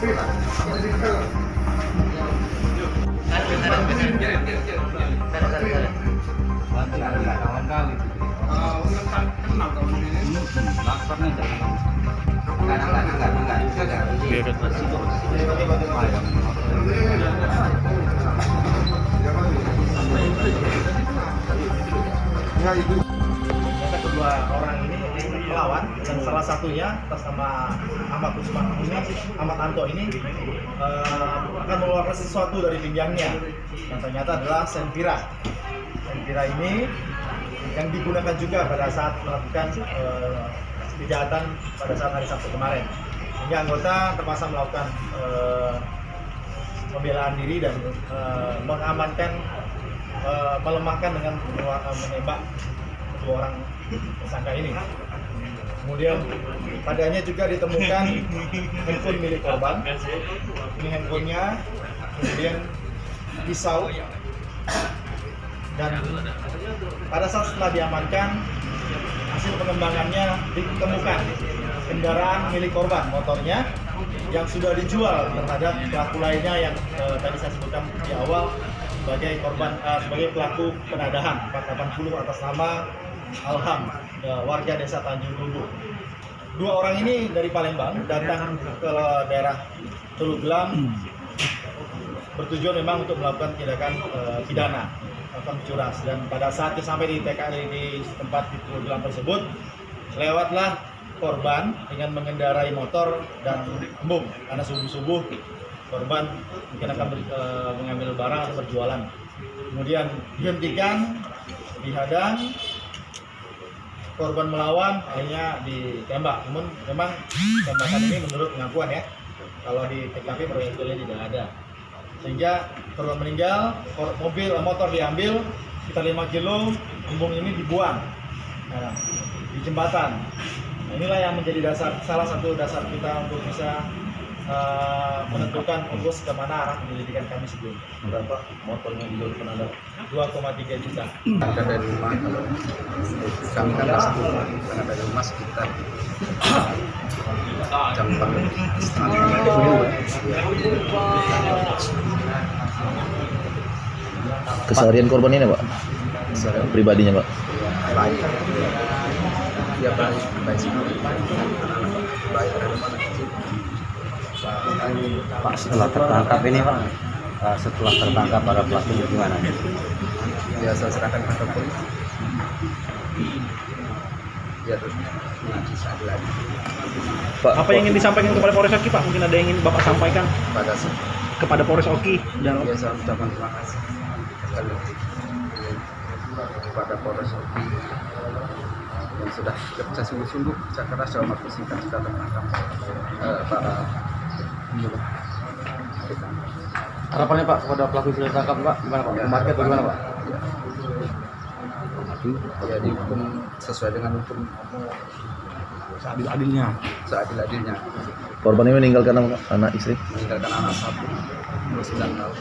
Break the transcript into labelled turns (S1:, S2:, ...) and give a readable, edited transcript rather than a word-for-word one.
S1: Kedua orang ini melawan dan salah satunya atas nama Ahmad Usman ini, Ahmad Anto ini akan mengeluarkan sesuatu dari pinggangnya yang ternyata adalah senpira. Senpira ini yang digunakan juga pada saat melakukan kejahatan pada saat hari Sabtu kemarin, sehingga anggota terpaksa melakukan pembelaan diri dan mengamankan, melemahkan dengan menembak kedua orang tersangka ini. Kemudian padanya juga ditemukan handphone milik korban. Ini handphonenya, kemudian pisau, dan pada saat setelah diamankan, hasil pengembangannya ditemukan kendaraan milik korban, motornya yang sudah dijual terhadap pelaku lainnya yang tadi saya sebutkan di awal sebagai korban, sebagai pelaku penadahan 480 atas nama Alham, warga desa Tanjung Lumbu. Dua orang ini dari Palembang datang ke daerah Teluk Gelam bertujuan memang untuk melakukan tindakan pidana, melakukan curas. Dan pada saat sampai di TKI di tempat di Teluk Gelam tersebut, lewatlah korban dengan mengendarai motor dan embung karena subuh-subuh korban mungkin akan mengambil barang atau berjualan. Kemudian dihentikan, dihadang, korban melawan, akhirnya ditembak. Namun memang tembakan ini menurut pengakuan ya, kalau di TKP proyektilnya tidak ada, sehingga korban meninggal. Motor diambil sekitar 5 kilo, embung ini dibuang di jembatan. Nah, inilah yang menjadi salah satu dasar kita untuk bisa menentukan fokus kemana arah penyelidikan kami sebelumnya.
S2: Berapa motornya dijual ada?
S1: 2,3 juta.
S2: Ada dari rumah, kalau kami kan karena dari rumah sekitar jam 4.
S3: Keseharian korban ini, Pak? Pribadinya, Pak?
S2: Baik. Dia baik sekali. Baik dari mana?
S4: Pak, setelah tertangkap ini Pak, setelah tertangkap para pelaku gimana?
S2: Ya saya serahkan ke polisi. Ya terus nanti lagi.
S3: Pak,
S5: apa yang ingin disampaikan kepada Polres Oki, Pak? Mungkin ada yang ingin Bapak sampaikan kepada Polres Oki dan
S2: ya, saya ucapkan terima kasih sekali lagi kepada Polres Oki yang sudah bekerja sungguh-sungguh, kerja keras dalam waktu singkat sudah tertangkap para
S4: harapannya Pak kepada pelaku yang sudah ditangkap Pak, gimana Pak? Market bagaimana Pak?
S2: Ya dihukum sesuai dengan hukum
S4: Seadil-adilnya.
S2: seadil-adilnya.
S3: korban ini meninggalkan anak istri?
S2: Meninggalkan anak 1 umur 9 tahun.